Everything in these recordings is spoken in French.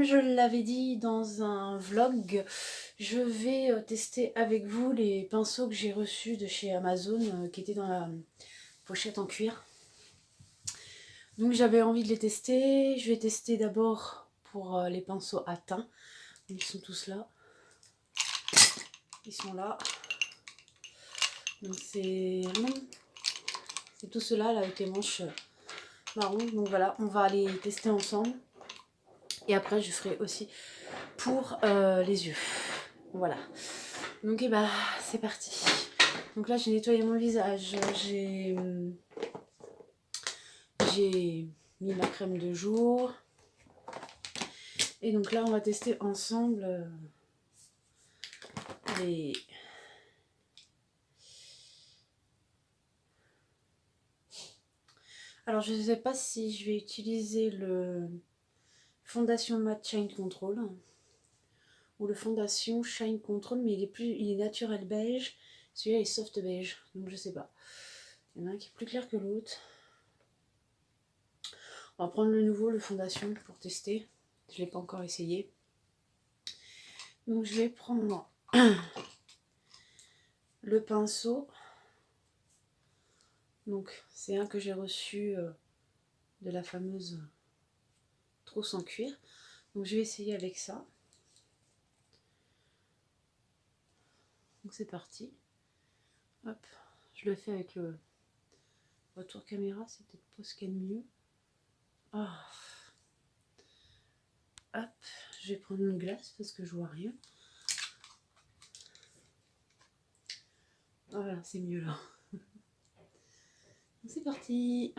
je l'avais dit dans un vlog, je vais tester avec vous les pinceaux que j'ai reçus de chez Amazon qui étaient dans la pochette en cuir. Donc j'avais envie de les tester. Je vais tester d'abord pour les pinceaux à teint. Ils sont tous là. Ils sont là. Donc c'est tout cela là avec les manches marron. Donc voilà, on va les tester ensemble. Et après je ferai aussi pour les yeux. Voilà. Donc et bah c'est parti. Donc là j'ai nettoyé mon visage. J'ai mis ma crème de jour. Et donc là on va tester ensemble les... Alors je ne sais pas si je vais utiliser le Fondation Matte Shine Control ou le Fondation Shine Control, mais il est naturel beige. Celui-là est soft beige, donc je sais pas. Il y en a un qui est plus clair que l'autre. On va prendre le nouveau, le Fondation, pour tester. Je ne l'ai pas encore essayé. Donc je vais prendre le pinceau. Donc c'est un que j'ai reçu de la fameuse trousse en cuir. Donc je vais essayer avec ça. Donc c'est parti. Hop, je le fais avec le retour caméra, c'est peut-être pas ce qu'il y a de mieux. Oh. Hop, je vais prendre une glace parce que je vois rien. Voilà, c'est mieux là. C'est parti.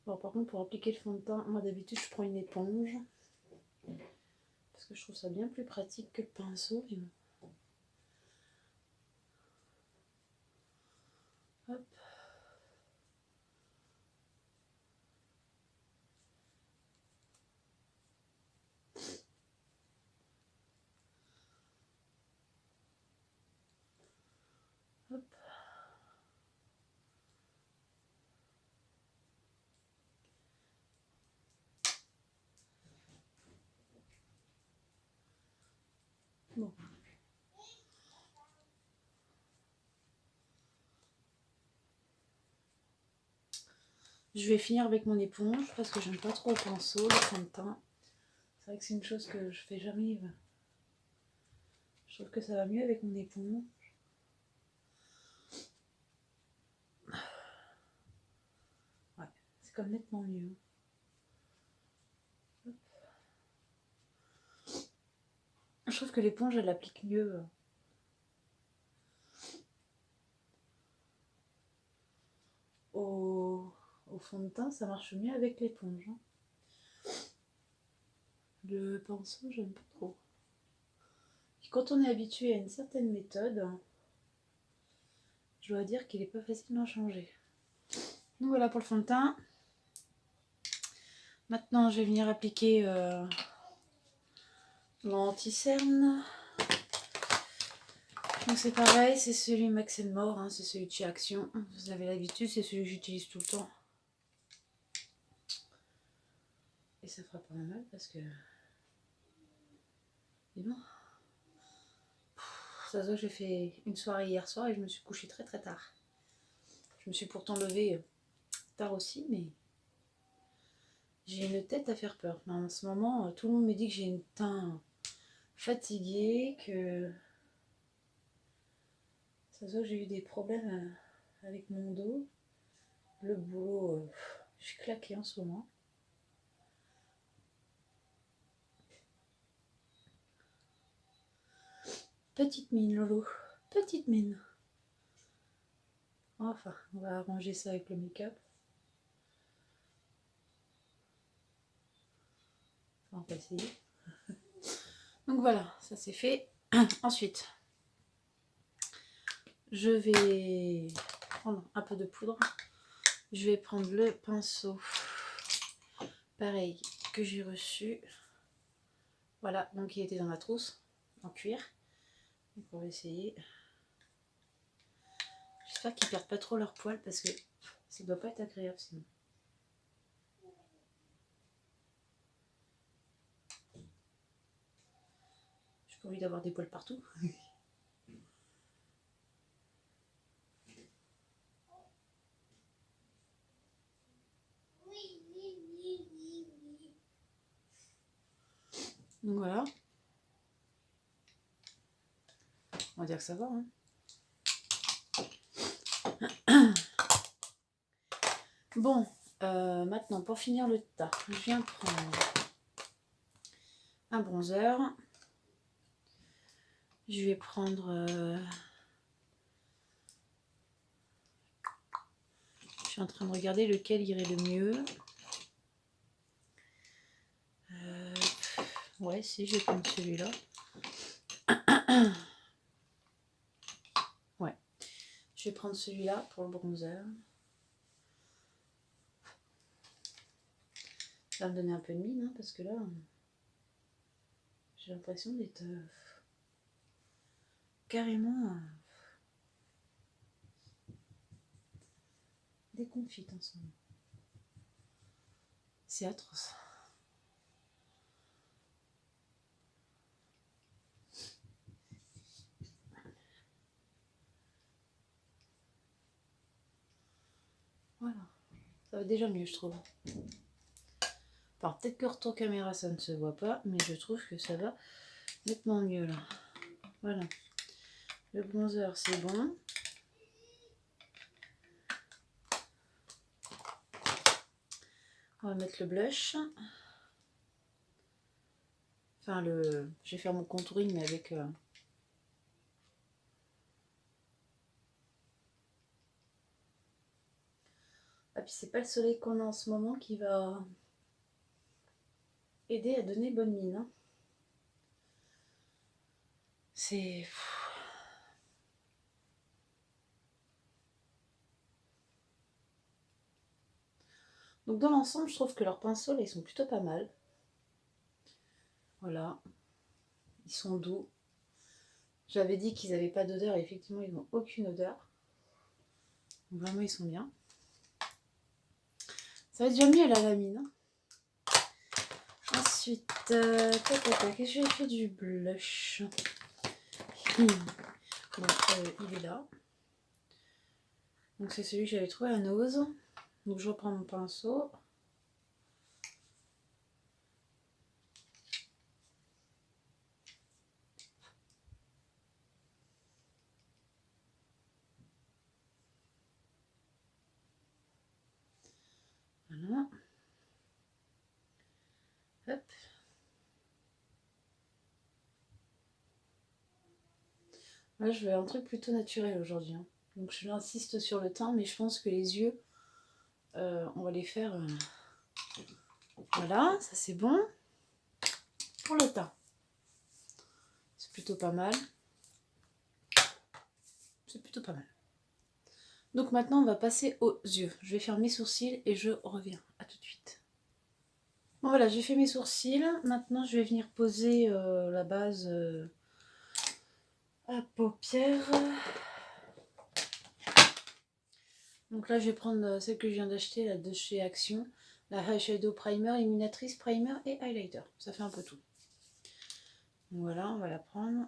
Bon, par contre, pour appliquer le fond de teint, moi d'habitude je prends une éponge parce que je trouve ça bien plus pratique que le pinceau. Hop. Hop. Bon. Je vais finir avec mon éponge parce que j'aime pas trop le pinceau, le fond de teint. C'est vrai que c'est une chose que je fais jamais. Je trouve que ça va mieux avec mon éponge. Ouais, c'est comme nettement mieux. Hop. Je trouve que l'éponge elle applique mieux. Au fond de teint, ça marche mieux avec l'éponge. Le pinceau, j'aime pas trop. Puis quand on est habitué à une certaine méthode, je dois dire qu'il n'est pas facile d'en changer. Donc voilà pour le fond de teint. Maintenant, je vais venir appliquer l'anti-cerne. Donc c'est pareil, c'est celui Max More, hein, c'est celui de chez Action. Vous avez l'habitude, c'est celui que j'utilise tout le temps. Et ça fera pas mal parce que... Et bon. Ça se voit que j'ai fait une soirée hier soir et je me suis couchée très très tard. Je me suis pourtant levée tard aussi, mais j'ai une tête à faire peur. En ce moment, tout le monde me dit que j'ai une teint fatiguée, que ça se voit que j'ai eu des problèmes avec mon dos. Le boulot, je suis claquée en ce moment. Petite mine, Lolo. Petite mine. Enfin, on va arranger ça avec le make-up. On va essayer. Donc voilà, ça c'est fait. Ensuite, je vais prendre un peu de poudre. Je vais prendre le pinceau, pareil, que j'ai reçu. Voilà, donc il était dans la trousse, en cuir. Donc on va essayer. J'espère qu'ils perdent pas trop leur poil parce que ça doit pas être agréable sinon. J'ai pas envie d'avoir des poils partout. Donc voilà. On va dire que ça va. Hein. Bon, maintenant pour finir le tas, je viens prendre un bronzer. Je vais prendre... je suis en train de regarder lequel irait le mieux. Ouais, si, je vais prendre celui-là. Ouais, je vais prendre celui-là pour le bronzer. Ça va me donner un peu de mine, hein, parce que là, j'ai l'impression d'être carrément déconfite en ce moment. C'est atroce. Voilà, ça va déjà mieux, je trouve. Alors peut-être que retour caméra ça ne se voit pas, mais je trouve que ça va nettement mieux là. Voilà. Le bronzer c'est bon. On va mettre le blush. Enfin je vais faire mon contouring mais avec... Ah puis c'est pas le soleil qu'on a en ce moment qui va aider à donner bonne mine. Hein. C'est... Donc dans l'ensemble, je trouve que leurs pinceaux, là, ils sont plutôt pas mal. Voilà. Ils sont doux. J'avais dit qu'ils n'avaient pas d'odeur, et effectivement, ils n'ont aucune odeur. Donc vraiment, ils sont bien. Ça va déjà mieux là, la mine. Hein. Ensuite, qu'est-ce que j'ai fait du blush? Bon, il est là. Donc c'est celui que j'avais trouvé à Nose. Donc je reprends mon pinceau. Voilà. Hop. Là, je veux un truc plutôt naturel aujourd'hui. Hein. Donc je insiste sur le teint, mais je pense que les yeux, on va les faire... Voilà, ça c'est bon. Pour le teint. C'est plutôt pas mal. C'est plutôt pas mal. Donc maintenant, on va passer aux yeux. Je vais faire mes sourcils et je reviens. À tout de suite. Bon voilà, j'ai fait mes sourcils. Maintenant, je vais venir poser la base à paupières. Donc là, je vais prendre celle que je viens d'acheter, là, de chez Action. La Eyeshadow Primer, Illuminatrice, Primer et Highlighter. Ça fait un peu tout. Donc voilà, on va la prendre.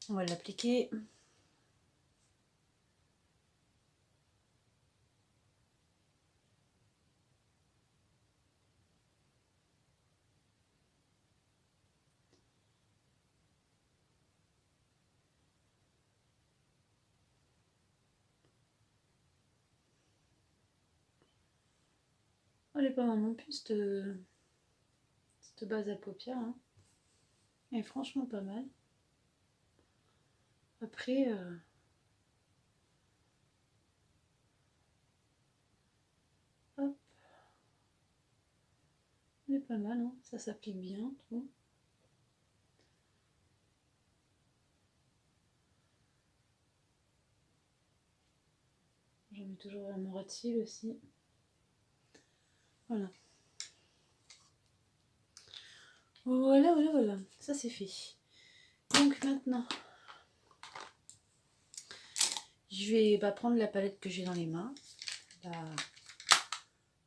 On va l'appliquer. Elle est pas mal non plus cette base à paupières. Hein. Elle est franchement pas mal. Après, hop. Elle est pas mal, hein. Ça s'applique bien, tout. J'en mets toujours à mon ras de cils aussi. Voilà. Voilà, voilà, voilà. Ça c'est fait. Donc maintenant, Je vais prendre la palette que j'ai dans les mains,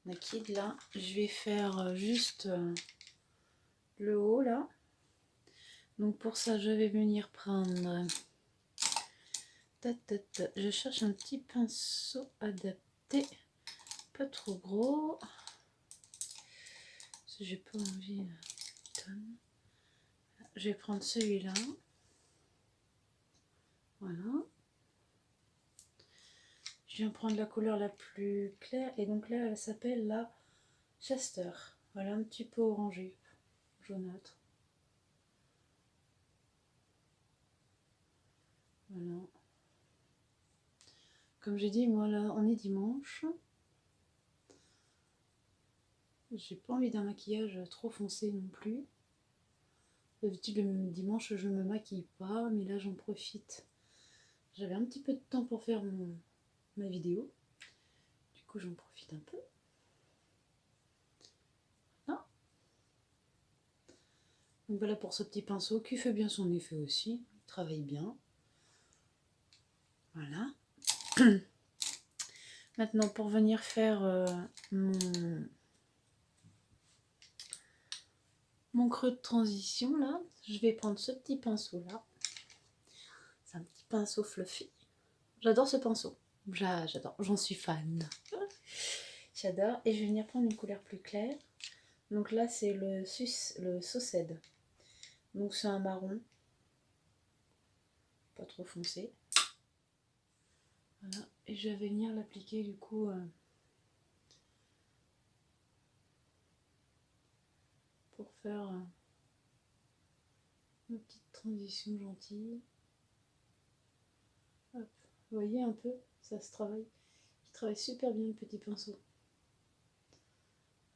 la Kid là. Je vais faire juste le haut là. Donc pour ça, je vais venir prendre... Je cherche un petit pinceau adapté, pas trop gros. Parce que j'ai pas envie. Je vais prendre celui-là. Voilà. Je viens prendre la couleur la plus claire. Et donc là, elle s'appelle la Chester. Voilà, un petit peu orangé, jaunâtre. Voilà. Comme j'ai dit, moi là, on est dimanche. J'ai pas envie d'un maquillage trop foncé non plus. D'habitude, le dimanche, je me maquille pas, mais là, j'en profite. J'avais un petit peu de temps pour faire ma vidéo. Du coup, j'en profite un peu. Voilà. Donc voilà pour ce petit pinceau qui fait bien son effet aussi. Il travaille bien. Voilà. Maintenant, pour venir faire mon creux de transition, là, je vais prendre ce petit pinceau-là. C'est un petit pinceau fluffy. J'adore ce pinceau. J'adore, j'en suis fan. J'adore. Et je vais venir prendre une couleur plus claire. Donc là, c'est le Saucède. Donc c'est un marron. Pas trop foncé. Voilà. Et je vais venir l'appliquer du coup... pour faire une petite transition gentille. Hop. Vous voyez un peu, ça se travaille. Il travaille super bien le petit pinceau.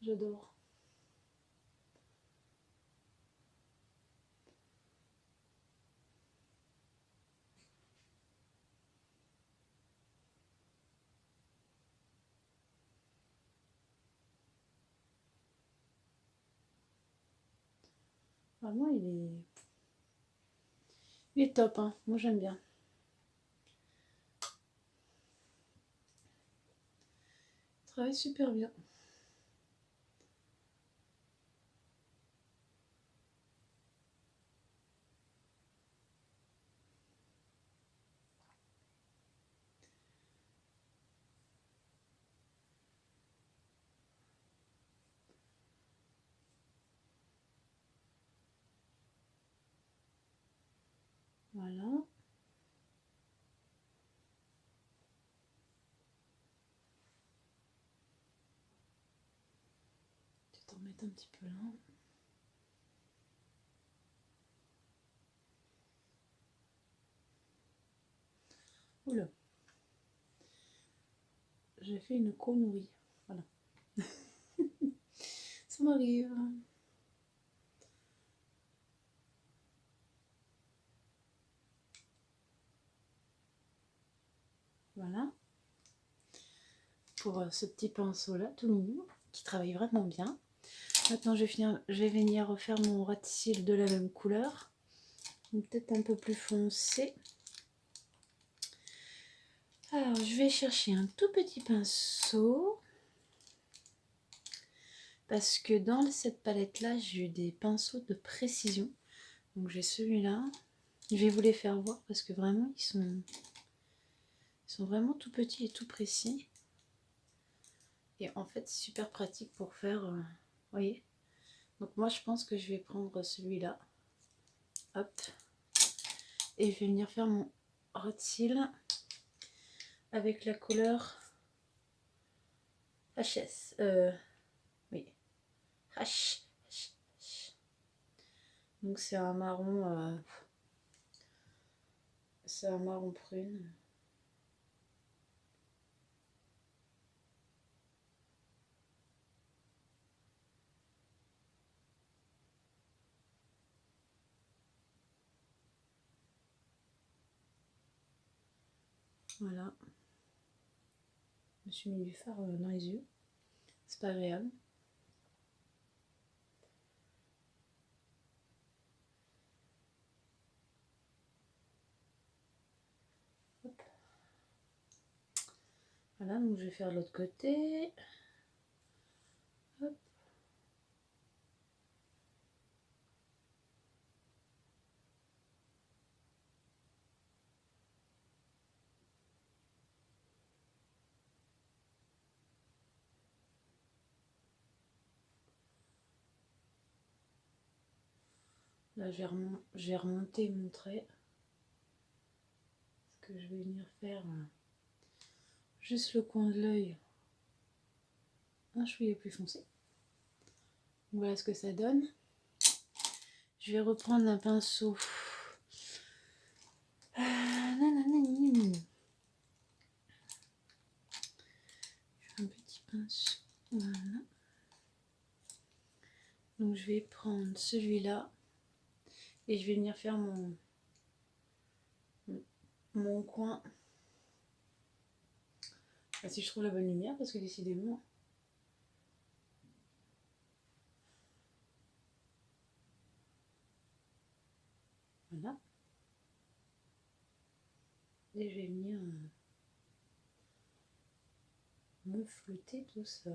J'adore. Vraiment, il est top, hein. Moi j'aime bien. Il travaille super bien. Voilà. Je vais t'en mettre un petit peu là. Oula. J'ai fait une connerie. Voilà. Ça m'arrive. Voilà. Pour ce petit pinceau là, tout mignon, qui travaille vraiment bien. Maintenant, je vais venir refaire mon ras de cils de la même couleur. Peut-être un peu plus foncé. Alors, je vais chercher un tout petit pinceau. Parce que dans cette palette-là, j'ai eu des pinceaux de précision. Donc, j'ai celui-là. Je vais vous les faire voir parce que vraiment, ils sont vraiment tout petits et tout précis. Et en fait, c'est super pratique pour faire... vous voyez. Donc, moi, je pense que je vais prendre celui-là. Hop. Et je vais venir faire mon ras de cils avec la couleur HS. Oui. H. Donc c'est un marron. C'est un marron prune. Voilà. Je me suis mis du fard dans les yeux. C'est pas agréable. Hop. Voilà, donc je vais faire de l'autre côté. Hop. Là, je vais remonter mon trait. Parce que je vais venir faire juste le coin de l'œil un chouïa plus foncé. Voilà ce que ça donne. Je vais reprendre un pinceau. Un petit pinceau. Voilà. Donc je vais prendre celui-là et je vais venir faire mon coin. Enfin, si je trouve la bonne lumière, parce que décidément. Voilà. Et je vais venir me flouter tout ça.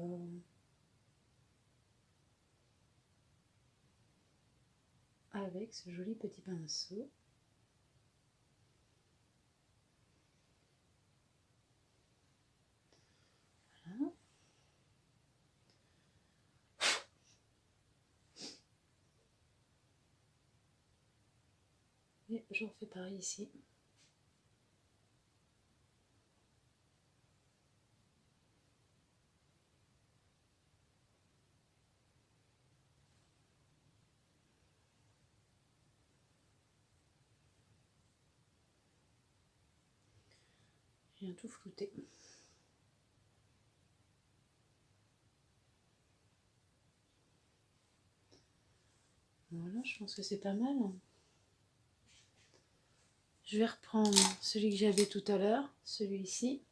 Avec ce joli petit pinceau. Voilà. Et je refais pareil ici. Je viens tout flouter. Voilà, je pense que c'est pas mal. Je vais reprendre celui que j'avais tout à l'heure, celui-ci.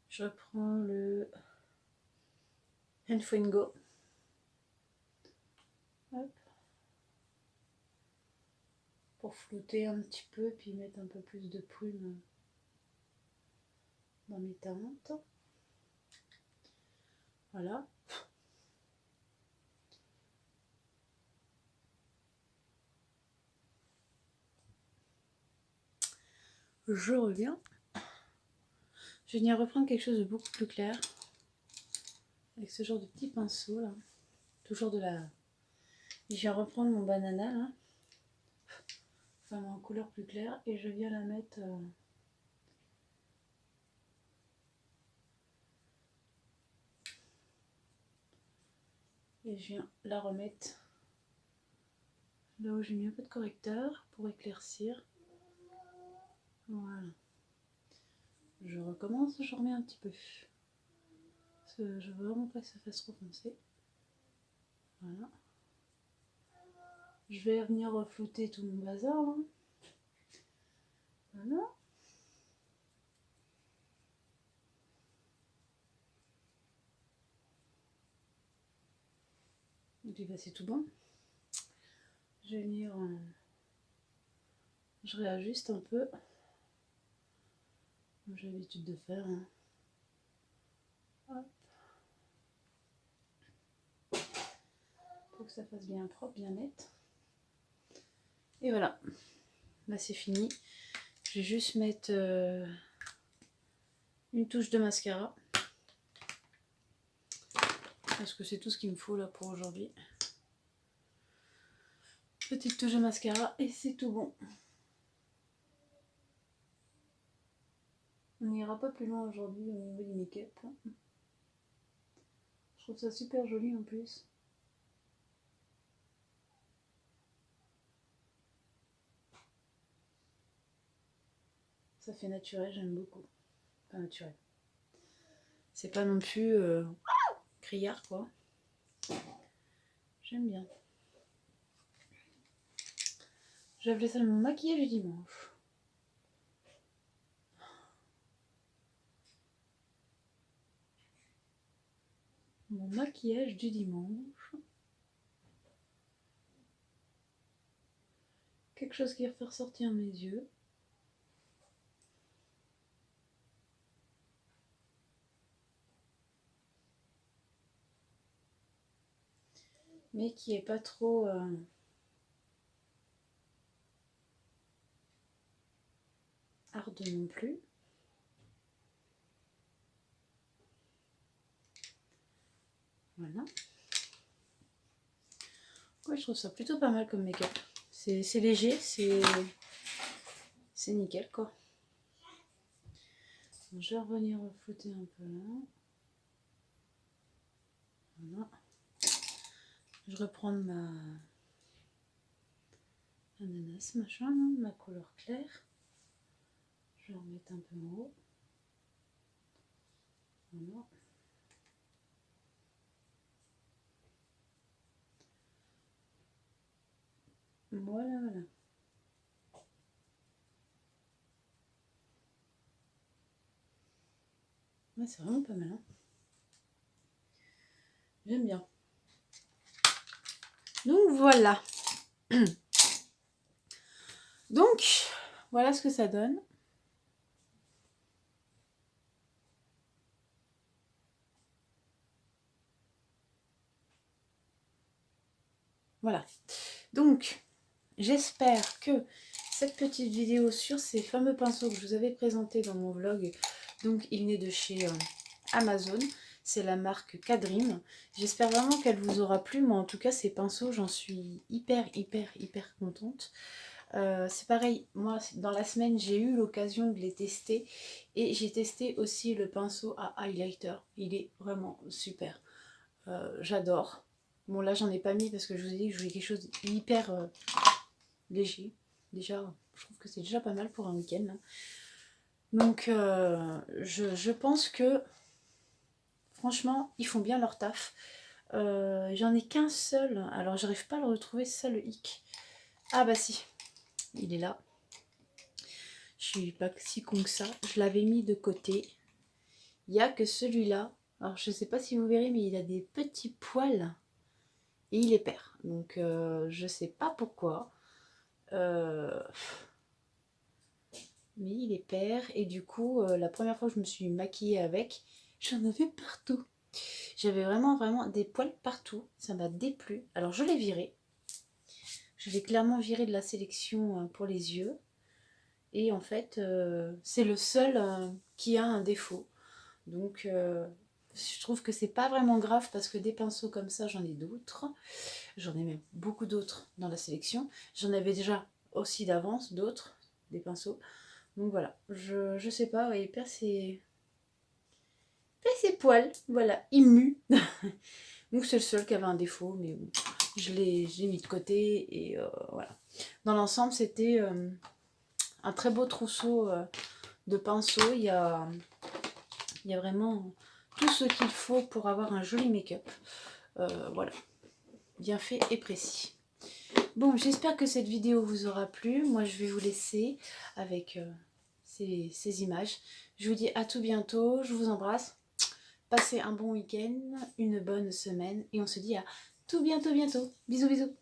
Je reprends le Enfringo. Hop. Pour flouter un petit peu, puis mettre un peu plus de prune dans mes teintes. Voilà. Je reviens. Je vais venir reprendre quelque chose de beaucoup plus clair. Avec ce genre de petit pinceau là. Toujours de la... Je viens reprendre mon banana là. Enfin en couleur plus claire. Et je viens la mettre... Et je viens la remettre là où j'ai mis un peu de correcteur pour éclaircir. Voilà. Je recommence, je remets un petit peu. Parce que je veux vraiment pas que ça fasse trop foncé. Voilà. Je vais venir reflouter tout mon bazar là. Voilà. Et puis bah, c'est tout bon. Je vais venir... je réajuste un peu. Comme j'ai l'habitude de faire. Hein. Hop. Pour que ça fasse bien propre, bien net. Et voilà. Là c'est fini. Je vais juste mettre une touche de mascara. Parce que c'est tout ce qu'il me faut là pour aujourd'hui. Petite touche de mascara et c'est tout bon. On n'ira pas plus loin aujourd'hui au niveau du make-up. Je trouve ça super joli en plus. Ça fait naturel, j'aime beaucoup. Pas naturel. C'est pas non plus criard quoi. J'aime bien. Je vais appeler ça mon maquillage du dimanche. Mon maquillage du dimanche. Quelque chose qui va faire sortir mes yeux. mais qui est pas trop hard non plus. Voilà. Ouais, je trouve ça plutôt pas mal comme make-up. C'est léger, c'est nickel quoi. Donc, je vais revenir reflouter un peu là. Voilà. Je reprends ma ananas machin, là, ma couleur claire. Je vais en mettre un peu en haut. Voilà. Voilà, voilà. Ouais, c'est vraiment pas mal. Hein. J'aime bien. Donc voilà. Donc, voilà ce que ça donne. Voilà. Donc, j'espère que cette petite vidéo sur ces fameux pinceaux que je vous avais présentés dans mon vlog, donc il n'est de chez Amazon, c'est la marque Kadrim. J'espère vraiment qu'elle vous aura plu. Moi en tout cas ces pinceaux, j'en suis hyper contente. C'est pareil, moi dans la semaine j'ai eu l'occasion de les tester et j'ai testé aussi le pinceau à highlighter. Il est vraiment super. J'adore. Bon là j'en ai pas mis parce que je vous ai dit que je voulais quelque chose hyper léger. Déjà je trouve que c'est déjà pas mal pour un week-end. Hein. Donc je pense que franchement ils font bien leur taf. J'en ai qu'un seul. Alors j'arrive pas à le retrouver, c'est ça le hic. Ah bah si, il est là. Je suis pas si con que ça. Je l'avais mis de côté. Il n'y a que celui-là. Alors je sais pas si vous verrez mais il a des petits poils. Et il est pair. Donc je sais pas pourquoi. Mais il est pair. Et du coup la première fois que je me suis maquillée avec, j'en avais partout. J'avais vraiment des poils partout. Ça m'a déplu. Alors je l'ai viré. Je l'ai clairement viré de la sélection pour les yeux. Et en fait c'est le seul qui a un défaut. Donc je trouve que c'est pas vraiment grave parce que des pinceaux comme ça j'en ai d'autres. J'en ai même beaucoup d'autres dans la sélection. J'en avais déjà aussi d'avance d'autres, des pinceaux. Donc voilà, je sais pas, il perd ses poils, voilà, il mue. Donc c'est le seul qui avait un défaut, mais bon, je l'ai mis de côté et voilà. Dans l'ensemble c'était un très beau trousseau de pinceaux. Il y a vraiment tout ce qu'il faut pour avoir un joli make-up. Voilà, bien fait et précis. Bon, j'espère que cette vidéo vous aura plu. Moi, je vais vous laisser avec ces images. Je vous dis à tout bientôt. Je vous embrasse. Passez un bon week-end, une bonne semaine. Et on se dit à tout bientôt. Bisous, bisous.